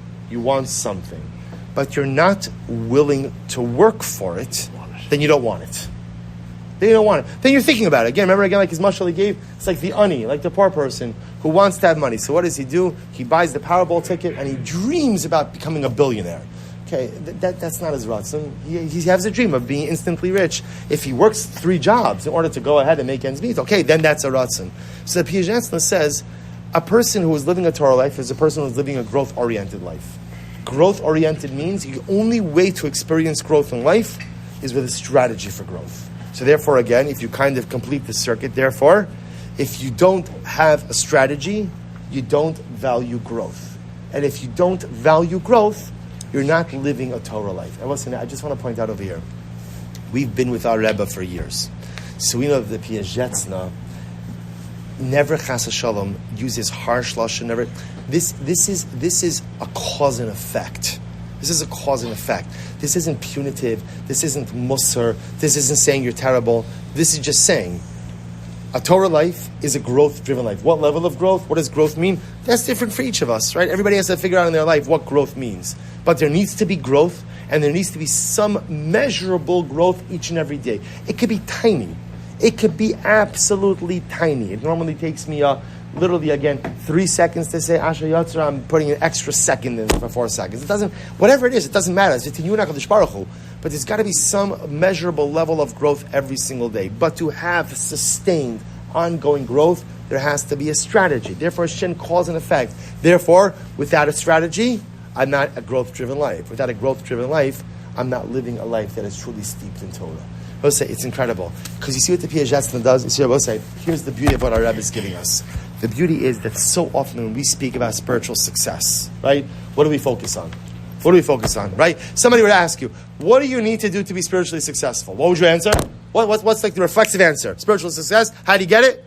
but you're not willing to work for it, then you don't want it. Then you don't want it. Then you're thinking about it. Again, remember again, like his mashal he gave, it's like the ani, like the poor person who wants to have money. So what does he do? He buys the Powerball ticket and he dreams about becoming a billionaire. Okay, that's not his ratzon. He has a dream of being instantly rich. If he works 3 jobs in order to go ahead and make ends meet, okay, then that's a ratzon. So the Piaget says, a person who is living a Torah life is a person who is living a growth-oriented life. Growth-oriented means the only way to experience growth in life is with a strategy for growth. So therefore, again, if you kind of complete the circuit, therefore, if you don't have a strategy, you don't value growth. And if you don't value growth, you're not living a Torah life. And listen, I just want to point out over here, we've been with our Rebbe for years. So we know that the Piagetzna never chas shalom uses harsh lashon. Never. This is a cause and effect. This is a cause and effect. This isn't punitive. This isn't musar. This isn't saying you're terrible. This is just saying a Torah life is a growth-driven life. What level of growth? What does growth mean? That's different for each of us, right? Everybody has to figure out in their life what growth means. But there needs to be growth, and there needs to be some measurable growth each and every day. It could be tiny. It could be absolutely tiny. It normally takes me literally, again, 3 seconds to say Asher Yotzra. I'm putting an extra second in for 4 seconds. It doesn't, whatever it is, it doesn't matter. It's between you and HaKadosh Baruch Hu. But there's got to be some measurable level of growth every single day. But to have sustained, ongoing growth, there has to be a strategy. Therefore, Shin cause and effect. Therefore, without a strategy, I'm not a growth-driven life. Without a growth-driven life, I'm not living a life that is truly steeped in Torah. We'll say it's incredible. Because you see what the Piaget does? You see, we'll say, here's the beauty of what our Rebbe is giving us. The beauty is that so often when we speak about spiritual success, right, what do we focus on? What do we focus on, right? Somebody would ask you, what do you need to do to be spiritually successful? What would you answer? What's like the reflexive answer? Spiritual success, how do you get it?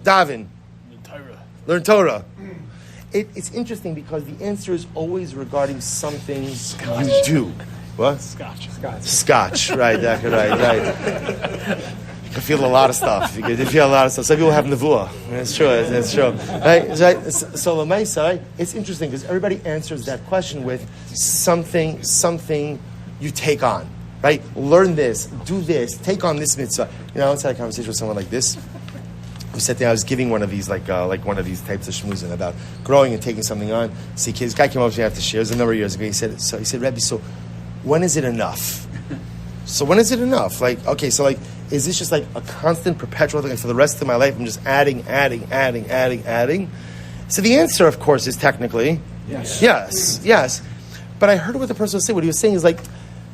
Daven. Learn Torah. It's interesting because the answer is always regarding something you do. What? Scotch. Right. You can feel a lot of stuff. You can feel a lot of stuff. Some people have nevuah. It's true. Right? So Lamaisa, right? It's interesting because everybody answers that question with something you take on. right? Learn this, do this, take on this mitzvah. I once had a conversation with someone like this. Who said that I was giving one of these, like one of these types of shmuzin about growing and taking something on. See, this guy came up to me after Shir, it was a number of years ago. He said, Rebbe, so when is it enough? So when is it enough? Like, okay, so like, is this just like a constant, perpetual thing? Like for the rest of my life, I'm just adding. So the answer, of course, is technically yes. But I heard what the person was saying. What he was saying is like,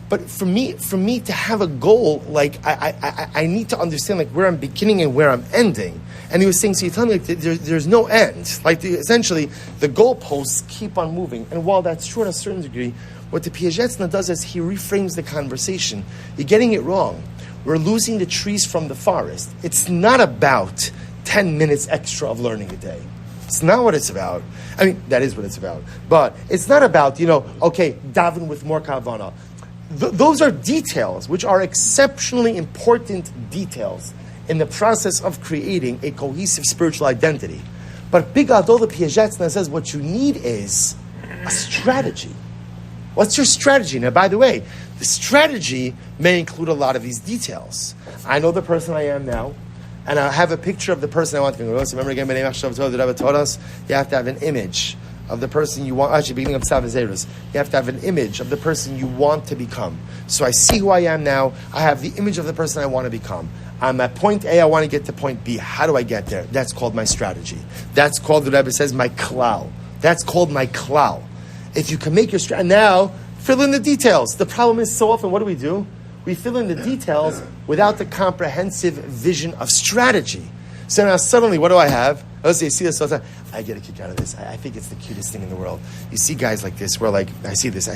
but for me to have a goal, like I need to understand like where I'm beginning and where I'm ending. And he was saying, so you tell me like there's no end. Like essentially, the goalposts keep on moving. And while that's true to a certain degree, what the Piagetzna does is he reframes the conversation. You're getting it wrong. We're losing the trees from the forest. It's not about 10 minutes extra of learning a day. It's not what it's about. I mean, that is what it's about. But it's not about, okay, daven with more kavana. Those are details, which are exceptionally important details in the process of creating a cohesive spiritual identity. But Big Adol the Piagetzna says what you need is a strategy. What's your strategy? Now, by the way, the strategy may include a lot of these details. I know the person I am now, and I have a picture of the person I want to be. Remember again, my name is Tzav V'Zeruz-6 taught us, you have to have an image of the person you want, actually beginning of Tzav V'Zeruz-6, you have to have an image of the person you want to become. So I see who I am now, I have the image of the person I want to become. I'm at point A, I want to get to point B. How do I get there? That's called my strategy. That's called, the Rebbe says, my klal. That's called my klal. If you can make your strategy, now fill in the details. The problem is so often, what do? We fill in the details without the comprehensive vision of strategy. So now suddenly, what do I have? Let's say, see this all the time. I get a kick out of this. I think it's the cutest thing in the world. You see guys like this, where like, I see this.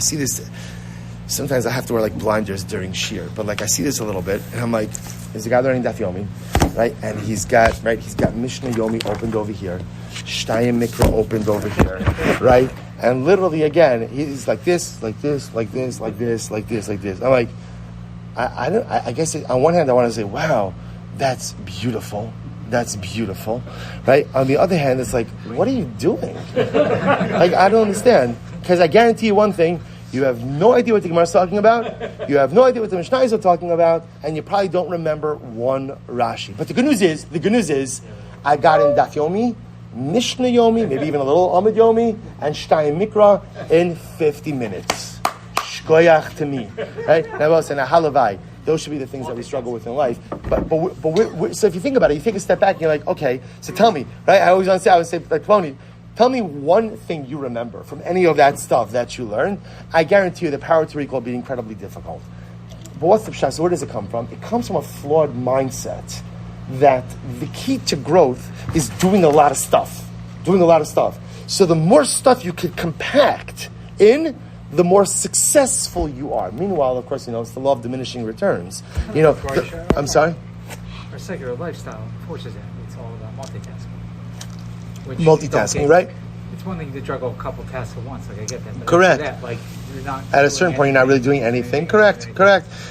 Sometimes I have to wear like blinders during Shir, but like I see this a little bit, and I'm like, there's a guy learning Daf Yomi, right? And he's got Mishnah Yomi opened over here, Shtayim Mikra opened over here, right? And literally again, he's like this, like this, like this, like this, like this, like this. I'm like, I guess on one hand I want to say, wow, that's beautiful. That's beautiful, right? On the other hand, it's like, what are you doing? Like, I don't understand. Because I guarantee you one thing, you have no idea what the Gemara is talking about, you have no idea what the Mishnayos are talking about, and you probably don't remember one Rashi. But the good news is, I got in Daf Yomi, Mishnah Yomi, maybe even a little Amud Yomi, and Shtayim Mikra in 50 minutes. Shkoyach to me, right? Now, and a halavai. Those should be the things that we struggle with in life. But so if you think about it, you take a step back and you're like, okay, so tell me, right? I would say, like, Plony, tell me one thing you remember from any of that stuff that you learned. I guarantee you the power to recall will be incredibly difficult. But what's the pshat? So where does it come from? It comes from a flawed mindset that the key to growth is doing a lot of stuff. So the more stuff you could compact in, the more successful you are. Meanwhile, of course, it's the law of diminishing returns. I'm sorry? Our secular lifestyle forces that. It's all about multitasking. Multitasking, right? It's one thing to juggle a couple tasks at once. Like, I get that. But correct. after that, like, you're not at a certain point, you're not really doing anything. Correct.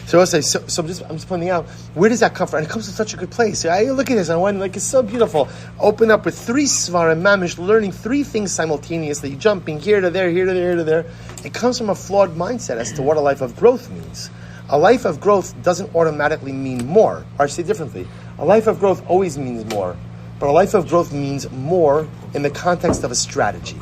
So I'll say. So I'm just pointing out, where does that come from? And it comes from such a good place. I look at this and one, like, it's so beautiful. Open up with 3 svarim mamish, learning 3 things simultaneously, jumping here to there, here to there, here to there. It comes from a flawed mindset as to what a life of growth means. A life of growth doesn't automatically mean more. Or I say differently, a life of growth always means more. But a life of growth means more in the context of a strategy.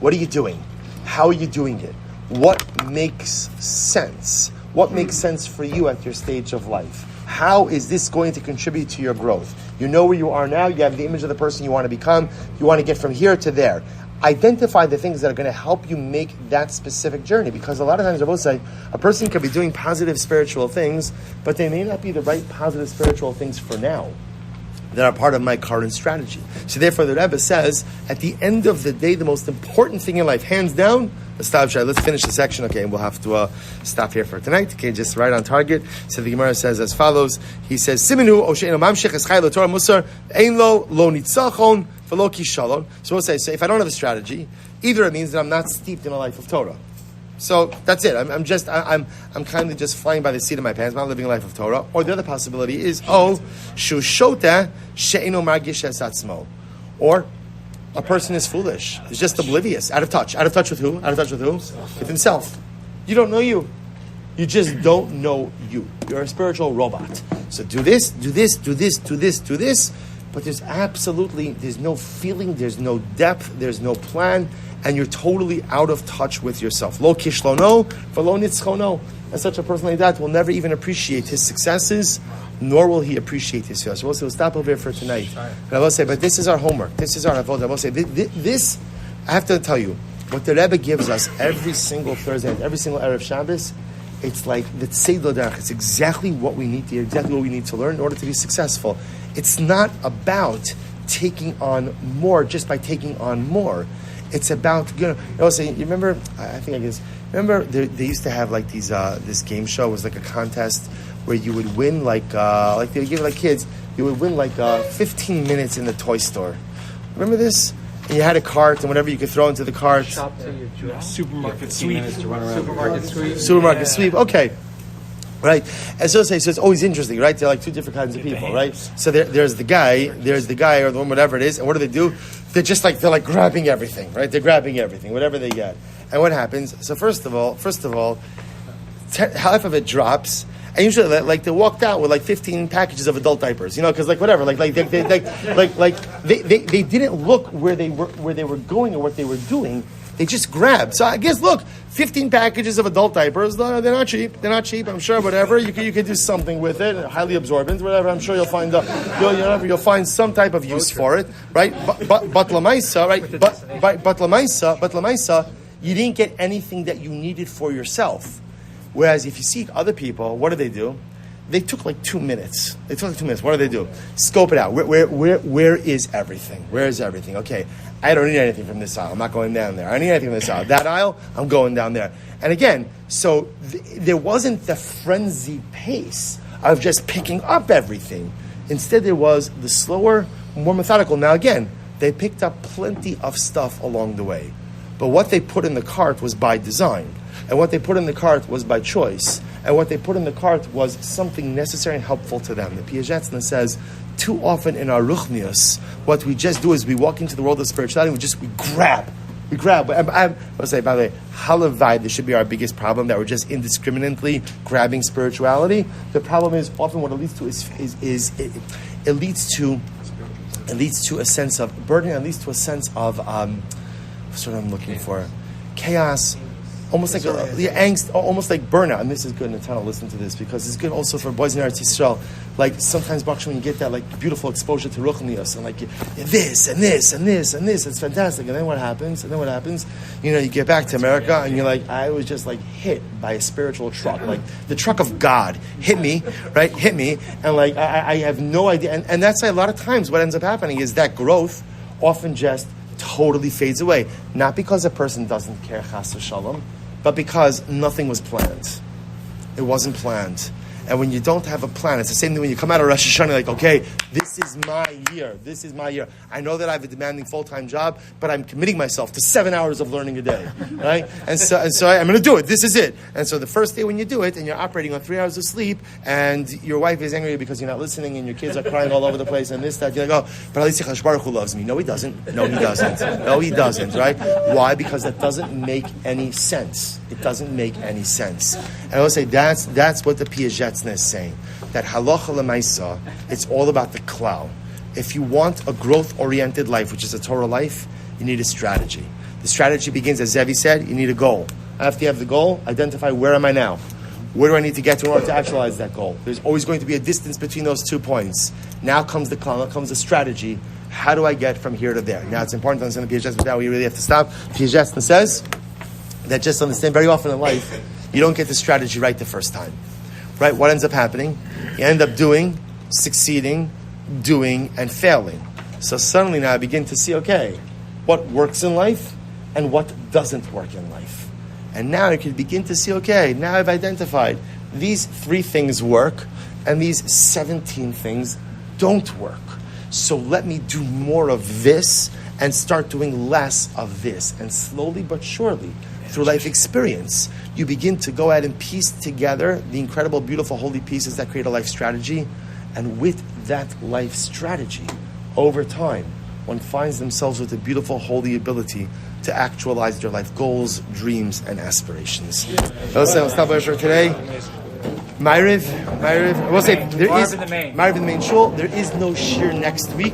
What are you doing? How are you doing it? What makes sense? What makes sense for you at your stage of life? How is this going to contribute to your growth? You know where you are now. You have the image of the person you want to become. You want to get from here to there. Identify the things that are going to help you make that specific journey. Because a lot of times, I will say, a person could be doing positive spiritual things, but they may not be the right positive spiritual things for now that are part of my current strategy. So therefore, the Rebbe says, at the end of the day, the most important thing in life, hands down, let's finish the section, okay, and we'll have to stop here for tonight, okay, just right on target. So the Gemara says as follows, he says, Simenu, Osheinu Mamshech Eschai Lo Torah Musar, Ein Lo Nitzachon, V'lo Kishalon. So we'll say, so if I don't have a strategy, either it means that I'm not steeped in a life of Torah. So that's it. I'm kind of just flying by the seat of my pants. I'm not living a life of Torah. Or the other possibility is, shushota she'eno margish esatzmo, or a person is foolish. He's just oblivious, out of touch. Out of touch with who? With himself. You don't know you. You just don't know you. You're a spiritual robot. So do this, do this, do this, do this, do this. But there's no feeling, there's no depth, there's no plan, and you're totally out of touch with yourself. Lo kishlono, v'lo nitzchono. And such a person like that will never even appreciate his successes, nor will he appreciate his failures. So we'll stop over here for tonight. But I will say, but this is our homework. This is our avodah. I will say, this, I have to tell you, what the Rebbe gives us every single Thursday, and every single Erev Shabbos, it's like the Tzedel Derech. It's exactly what we need to hear, exactly what we need to learn in order to be successful. It's not about taking on more just by taking on more. It's about, you remember, they used to have like these, this game show was like a contest where you would win like they would give it like kids, you would win like 15 minutes in the toy store. Remember this? And you had a cart and whatever you could throw into the cart. Shop to your draw. Supermarket sweep. Supermarket sweep. Okay. Right. And so it's always interesting, right? They're like two different kinds of people, right? So there's the guy or the woman, whatever it is, and what do? They're like grabbing everything, right? They're grabbing everything, whatever they get. And what happens? So first of all, half of it drops. And usually, like they walked out with like 15 packages of adult diapers, because like whatever, they didn't look where they were going or what they were doing. They just grabbed. So I guess 15 packages of adult diapers. They're not cheap. They're not cheap. I'm sure. Whatever you could do something with it. Highly absorbent. Whatever. I'm sure you'll find you'll find some type of use for it, right? But lamaisa, right? But lamaisa, you didn't get anything that you needed for yourself. Whereas if you see other people, what do? They took like 2 minutes. What do? Scope it out. Where is everything? Where is everything? Okay, I don't need anything from this aisle. I'm not going down there. I don't need anything from this aisle. That aisle, I'm going down there. And again, so there wasn't the frenzied pace of just picking up everything. Instead, there was the slower, more methodical. Now again, they picked up plenty of stuff along the way. But what they put in the cart was by design. And what they put in the cart was by choice. And what they put in the cart was something necessary and helpful to them. The Piazetzna says, too often in our ruchnius, what we just do is we walk into the world of spirituality and we grab. I'll say, by the way, halavai, this should be our biggest problem, that we're just indiscriminately grabbing spirituality. The problem is often what it leads to it leads to a sense of burden, it leads to a sense of what's what I'm looking for? Chaos. Almost like angst, almost like burnout. And this is good, Natana, listen to this, because it's good also for boys in Eretz Yisrael. Like sometimes, Bakshem, when you get that like beautiful exposure to Ruchnius and like this and this and this and this, it's fantastic. And then what happens? You get back to America and you're like, I was just like hit by a spiritual truck, like the truck of God hit me, and like I have no idea. And that's why a lot of times what ends up happening is that growth often just totally fades away. Not because a person doesn't care, chas v'shalom, but because nothing was planned. It wasn't planned. And when you don't have a plan, it's the same thing when you come out of Rosh Hashanah, like, okay, this is my year. I know that I have a demanding full-time job, but I'm committing myself to 7 hours of learning a day, right? And so I'm going to do it. This is it. And so the first day when you do it, and you're operating on 3 hours of sleep, and your wife is angry because you're not listening, and your kids are crying all over the place, and this, that, you're like, oh, but at least Chassidus Chaburah loves me. No, he doesn't. No, he doesn't, right? Why? Because that doesn't make any sense. It doesn't make any sense. And I will say that's what the Piazetzna is saying. That halacha l'maisa, it's all about the klal. If you want a growth-oriented life, which is a Torah life, you need a strategy. The strategy begins, as Zevi said, you need a goal. After you have the goal, identify where am I now? Where do I need to get to in order to actualize that goal? There's always going to be a distance between those 2 points. Now comes the klal, now comes the strategy. How do I get from here to there? Now it's important to understand the Piazetzna, but now we really have to stop. Piazetzna says that just understand very often in life, you don't get the strategy right the first time. Right? What ends up happening? You end up doing, succeeding, doing, and failing. So suddenly now I begin to see, okay, what works in life and what doesn't work in life. And now you can begin to see, okay, now I've identified these 3 things work and these 17 things don't work. So let me do more of this and start doing less of this. And slowly but surely, through life experience, you begin to go out and piece together the incredible, beautiful, holy pieces that create a life strategy. And with that life strategy, over time, one finds themselves with a beautiful, holy ability to actualize their life goals, dreams, and aspirations. Let's stop by for today. Ma'ariv. I will say there is Ma'ariv in the main shul. There is no shir next week.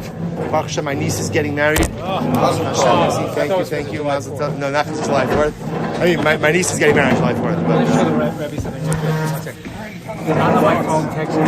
Baruch Hashem, my niece is getting married. Thank you. Mazel tov. No, not July 4th. I mean, my niece is getting married July 4th. But, Show the Rebbe something. 1 second. Not on my phone, text me.